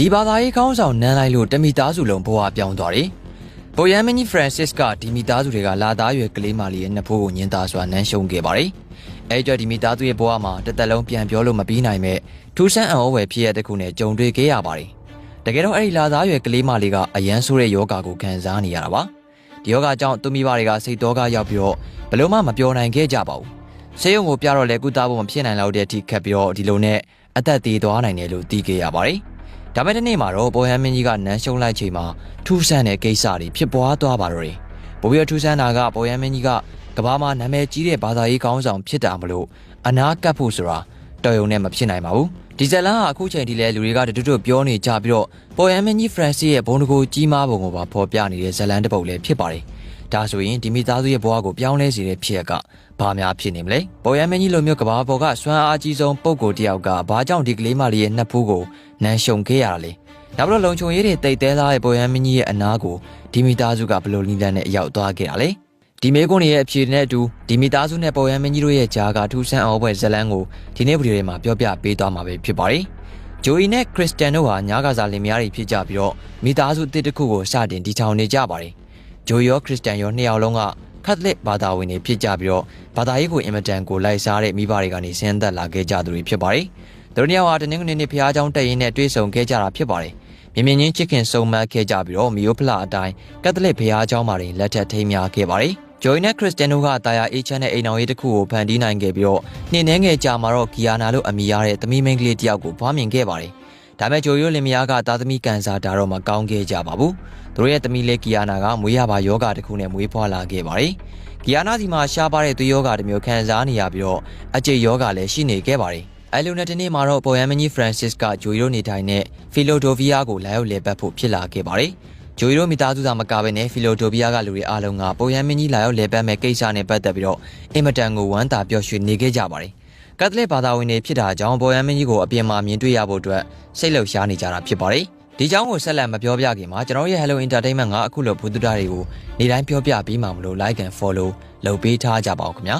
ဒီဘာသာရေးခေါင်းဆောင်နန်းလိုက်လို့တမီသားစုလုံးဘဝပြောင်းသွားတယ်။ပိုယမ်မင်းကြီးဖရန်စစ်ကဒီမီသားစုတွေကလာသားရွယ်ကလေးမလေးရဲ့နှစ်ဖိုးကိုညှင်းသားစွာနန်းရှုံခဲ့ပါတယ်။အဲဒီတော့ဒီမီသားစုရဲ့ဘဝမှာတစ်သက်လုံးပြန်ပြောလို့မပြီးနိုင်မဲ့ထူးဆန်းအံ့ဩဖွယ်ဖြစ်ရတဲ့ခုနဲ့ကြုံတွေ့ခဲ့ရပါတယ်။တကယ်တော့အဲ့ဒီလာသားရွယ်ကလေးမလေးကအယမ်းဆိုးတဲ့ယောဂါကိုခံစားနေရတာပါ။ဒီယောဂါကြောင့်သူမိဘတွေကစိတ်တော့ကရောက်ပြီးတော့ဘလို့မှမပြောနိုင်ခဲ့ကြပါဘူး။ဆေးရုံကိုပြတော့လေကုသဖို့မဖြစ်နိုင်တော့တဲ့အထိခက်ပြီးတော့ဒီလိုနဲ့အသက်သေးသွားနိုင်တယ်လို့သိခဲ့ရပါတယ်။ဒါပေမဲ့ဒီနေ့မှာတော့ပေါ်ဟန်မင်းကြီးကနန်းရှုံလိုက်ချိန်မှာထူးဆန်းတဲ့ကိစ္စတွေဖြစ်ပွားသွားပါတော့တယ်။ဘိုးရထူးဆန်းတာကပေါ်ဟန်မင်းကြီးကကဘာမှာနာမည်ကြီးတဲ့ဘာသာရေးခေါင်းဆောင်ဖြစ်တာမလို့အနာကပ်ဖို့ဆိုတာတော်ရုံနဲ့မဖြစ်နိုင်ပါဘူး။ဒီဇလန်ကအခုချိန်ထိလဲလူတွေကတူတူပြောနေကြပြီးတော့ပေါ်ဟန်မင်းကြီးဖရန်စစ်ရဲ့ဘုံတကူကြီးမားပုံကိုပါဖော်ပြနေတဲ့ဇလန်တစ်ပုဒ်လည်းဖြစ်ပါတယ်။ဒါဆိုရင်ဒီမိသားစုရဲ့ဘဝကိုပြောင်းလဲစေတဲ့ဖြစ်ရကဘာများဖြစ်နေမလဲပေါ်ရမင်းကြီးလိုမျိုးကဘာပေါ်ကစွမ်းအားကြီးဆုံးပုဂ္ဂိုလ်တယောက်ကဘာကြောင့်ဒီကလေးမလေးရဲ့နှစ်ဖူးကိုနန်းရှုံခဲ့ရတာလဲနောက်ပြီးတော့လုံခြုံရေးတွေတိတ်တဲသားရဲ့ပေါ်ရမင်းကြီးရဲ့အနာကိုဒီမိသားစုကဘယ်လိုနည်းလမ်းနဲ့အရောက်သွားခဲ့တာလဲဒီမေကွန်းရဲ့အဖြေနဲ့အတူဒီမိသားစုနဲ့ပေါ်ရမင်းကြီးတို့ရဲ့ဂျာကထူးဆန်းအောင်ပွဲဇလန်းကိုဒီနေ့ဗီဒီယိုထဲမှာပြောပြပေးသွားမှာပဲဖြစ်ပါတယ်ဂျိုအီနဲ့ခရစ်စတန်တို့ဟာညာကစားလင်မယားတွေဖြစ်ကြပြီးတော့မိသားစုတစ်တစ်ခုကိုစတင်တည်ထောင်နေကြပါတယ်ဂျိုရောခရစ်စတန်ရောနှစ်ယောက်လုံးကကက်သလစ်ဘာသာဝင်တွေဖြစ်ကြပြီးတော့ဘာသာရေးကိုအင်မတန်ကိုလိုက်စားတဲ့မိဘတွေကနေဆင်းသက်လာခဲ့ကြသူတွေဖြစ်ပါတယ်။သူတို့နှစ်ယောက်ဟာတနင်္ဂနွေနေ့ဖျားเจ้าတက်ရင်နဲ့တွေ့ဆုံခဲ့ကြတာဖြစ်ပါတယ်။မြင်မြင်ချင်းချစ်ခင်ဆုံမတ်ခဲ့ကြပြီးတော့မီယိုဖလာအတိုင်းကက်သလစ်ဖျားเจ้าမှာလက်ထပ်ထိမ်းများခဲ့ပါတယ်။ဂျိုအီနဲ့ခရစ်စတန်တို့ကတာယာအေးချမ်းတဲ့အိမ်တော်ရေးတစ်ခုကိုဖန်တီးနိုင်ခဲ့ပြီးတော့နှင်းနှဲငယ်ကြာမှာတော့ဂီယာနာလို့အမည်ရတဲ့သမီးမိန်းကလေးတစ်ယောက်ကိုဖွားမြင်ခဲ့ပါတယ်။ဒါပေမဲ့ဂျိုရိုလင်မယားကသားသမီးကန်စာတာတော့မကောင်းခဲ့ကြပါဘူး။သူတို့ရဲ့သမီးလေးဂီယာနာကမွေးရပါယောဂတစ်ခုနဲ့မွေးဖွားလာခဲ့ပါတယ်။ဂီယာနာဒီမှာရှားပါတဲ့သွေးယောဂတစ်မျိုးခံစားနေရပြီးတော့အကျိတ်ယောဂလည်းရှိနေခဲ့ပါတယ်။အဲလိုနဲ့ဒီနေ့မှာတော့ပေါ်ယမ်မင်းကြီးဖရန်စစ်ကဂျိုရိုနေထိုင်တဲ့ဖီလိုဒိုဗီယာကိုလာရောက်လည်ပတ်ဖို့ဖြစ်လာခဲ့ပါတယ်။ဂျိုရိုမိသားစုသားမကဘဲနဲ့ဖီလိုဒိုဗီယာကလူတွေအားလုံးကပေါ်ယမ်မင်းကြီးလာရောက်လည်ပတ်မဲ့ကိစ္စနဲ့ပတ်သက်ပြီးတော့အင်မတန်ကိုဝမ်းသာပျော်ရွှင်နေခဲ့ကြပါတယ်။ကက်သလစ်ဘာသာဝင်တွေဖြစ်တာကြောင့်ပေါ်ယမ်မင်းကြီးကိုအပြင်မှာမြင်တွေ့ရဖို့အတွက်စိတ်လှုပ်ရှားနေကြတာဖြစ်ပါတယ်။ဒီကြောင်းကိုဆက်လက်မပြောပြခင်မှာကျွန်တော်ရဲ့ Hello Entertainment ကအခုလိုဘူးတူတာတွေကိုနေ့တိုင်းပြောပြပြီးမှမလို့ like and follow လုပ်ပေးထားကြပါဦးခင်ဗျာ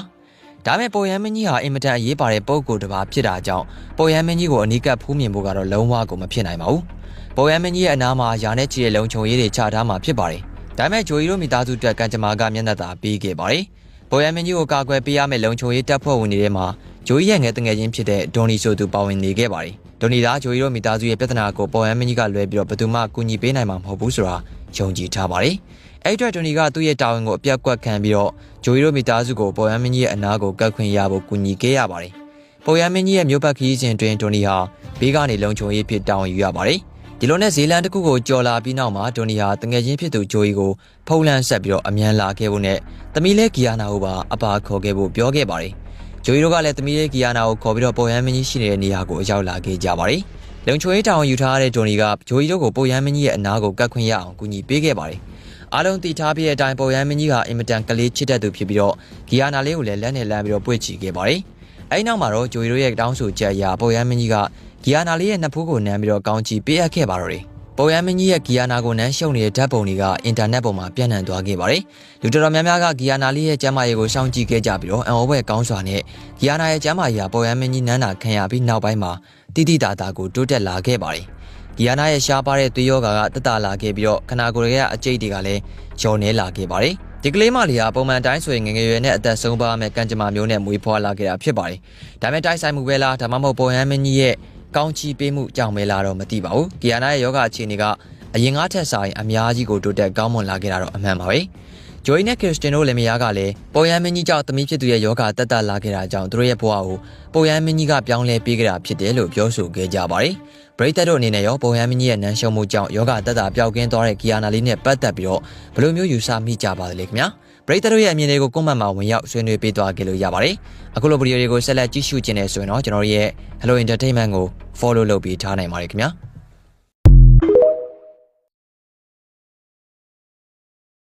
ဒါပေမဲ့ပေါ်ယမ်မင်းကြီးဟာအင်မတန်အရေးပါတဲ့ပုံကိုယ်တစ်ပါးဖြစ်တာကြောင့်ပေါ်ယမ်မင်းကြီးကိုအနီးကပ်ဖူးမြင်ဖို့ကတော့လုံးဝကိုမဖြစ်နိုင်ပါဘူးပေါ်ယမ်မင်းကြီးရဲ့အနားမှာယာနဲ့ချီတဲ့လုံခြုံရေးတွေချထားမှာဖြစ်ပါတယ်ဒါပေမဲ့ဂျိုရီတို့မိသားစုအတွက်ကံကြမ္မာကမျက်နှာသာပေးခဲ့ပါတယ်ပေါ်ယမ်မင်းကြီးကိုကာကွယ်ပေးရမယ့်လုံခြုံရေးတပ်ဖွဲ့ဝင်တွေထဲမှာဂျိုရီရဲ့ငယ်တငယ်ချင်းဖြစ်တဲ့ဒေါ်နီဆိုသူပါဝင်နေခဲ့ပါတယ်ဒေါ်နီသားဂျိုရီတို့မိသားစုရဲ့ပြဿနာကိုပေါ်ယမ်မင်းကြီးကလွဲပြီးတော့ဘယ်သူမှကူညီပေးနိုင်မှာမဟုတ်ဘူးဆိုတာယုံကြည်ထားပါတယ်အဲ့အတွက်ဒေါ်နီကသူ့ရဲ့တာဝန်ကိုအပြတ်ကွက်ခံပြီးတော့ဂျိုရီတို့မိသားစုကိုပေါ်ယမ်မင်းကြီးရဲ့အနာကိုကတ်ခွင့်ရဖို့ကူညီခဲ့ရပါတယ်ပေါ်ယမ်မင်းကြီးရဲ့မြို့ပတ်ခရီးစဉ်တွင်ဒေါ်နီဟာဘေးကနေလုံခြုံရေးဖြစ်တာဝန်ယူရပါတယ်ဒီလိုနဲ့ဇီလန်တစ်ခုကိုကြော်လာပြီးနောက်မှာဒေါ်နီဟာတငယ်ချင်းဖြစ်သူဂျိုရီကိုဖုံးလန်းဆက်ပြီးတော့အမြန်လာခဲ့ဖို့နဲ့သမီးလေးဂီယာနာကိုပါအပါခေါ်ခဲ့ဖို့ပြောခဲ့ပါတယ်ဂျိုရီတို့ကလည်းသမီးလေးဂီယာနာကိုခေါ်ပြီးတော့ပေါ်ယမ်မင်းကြီးရှိနေတဲ့နေရာကိုရောက်လာခဲ့ကြပါတယ်လုံခြုံရေးတာဝန်ယူထားတဲ့ဒေါ်နီကဂျိုရီတို့ကိုပေါ်ယမ်မင်းကြီးရဲ့အနာကိုကတ်ခွင့်ရအောင်ကူညီပေးခဲ့ပါတယ်အားလုံးတည်ထားပြီးတဲ့အတိုင်းပေါ်ယမ်မင်းကြီးဟာအင်မတန်ကလေးချစ်တတ်သူဖြစ်ပြီးတော့ဂီယာနာလေးကိုလည်းလက်နဲ့လမ်းပြီးတော့ပွေ့ချီခဲ့ပါတယ်အဲဒီနောက်မှာတော့ဂျိုရီတို့ရဲ့တောင်းဆိုချက်အရပေါ်ယမ်မင်းကြီးကဂီယာနာလေးရဲ့နှစ်ဖူးကိုနမ်းပြီးတော့ကောင်းချီပေးအပ်ခဲ့ပါတော့တယ်ပေါ်ယမ်မင်းကြီးရဲ့ဂီယာနာကိုနန်းရှုံနေတဲ့ဓာတ်ပုံတွေကအင်တာနက်ပေါ်မှာပြန့်နှံ့သွားခဲ့ပါတယ်လူတော်တော်များများကဂီယာနာလေးရဲ့ကျမ်းမာရေးကိုစောင့်ကြည့်ခဲ့ကြပြီးတော့အံ့ဩဖွယ်ကောင်းစွာနဲ့ဂီယာနာရဲ့ကျမ်းမာရေးဟာပေါ်ယမ်မင်းကြီးနန်းနာခံရပြီးနောက်ပိုင်းမှာတိတိတာတာကိုတိုးတက်လာခဲ့ပါတယ်ဂီယာနာရဲ့ရှားပါတဲ့သွေးယောဂါကတက်တာလာခဲ့ပြီးတော့ခနာကိုယ်ရဲ့အကျိတ်တွေကလည်းညှော်နေလာခဲ့ပါတယ်ဒီကလေးမလေးဟာပုံမှန်တိုင်းဆိုရင်ငယ်ငယ်ရွယ်နဲ့အသက်ဆုံးပါမဲ့ကံကြမ္မာမျိုးနဲ့မွေးဖွားလာခဲ့တာဖြစ်ပါတယ်ဒါပေမဲ့တိုက်ဆိုင်မှုပဲလားဒါမှမဟုတ်ပေါ်ယမ်မင်းကြီးရဲ့ကောင်းချီးပေးမှုကြောင့်ပဲလားတော့မသိပါဘူးဂီယာနာရဲ့ယောဂအခြေအနေကအရင်ကထက်စာရင်အများကြီးကိုတိုးတက်ကောင်းမွန်လာခဲ့တာတော့အမှန်ပါပဲဂျိုရီနဲ့ခရစ်စတန်တို့လည်းမယားကလည်းပေါ်ယမ်မင်းကြီးကြောင့်သမီးဖြစ်သူရဲ့ယောဂတက်တာလာခဲ့တာကြောင့်သူတို့ရဲ့ဘဝကိုပေါ်ယမ်မင်းကြီးကပြောင်းလဲပေးခဲ့တာဖြစ်တယ်လို့ပြောဆိုခဲ့ကြပါတယ်ပရိသတ်တို့အနေနဲ့ရောပေါ်ယမ်မင်းကြီးရဲ့နန်းရှုံမှုကြောင့်ယောဂတက်တာပျောက်ကင်းသွားတဲ့ဂီယာနာလေးနဲ့ပတ်သက်ပြီးတော့ဘယ်လိုမျိုးယူဆမိကြပါသလဲခင်ဗျာပရိသတ်တို့ရဲ့အမြင်တွေကိုကွန်မန့်မှာဝင်ရောက်ဆွေးနွေးပေးသွားကြလို့ရပါတယ်အခုလိုဗီဒီယိုတွေကိုဆက်လက်ကြည့်ရှုခြင်းနဲ့ဆိုရင်တော့ကျွန်တော်ရဲ့ Hello Entertainment ကို follow လုပ်ပေးထားနိုင်ပါတယ်ခင်ဗျာ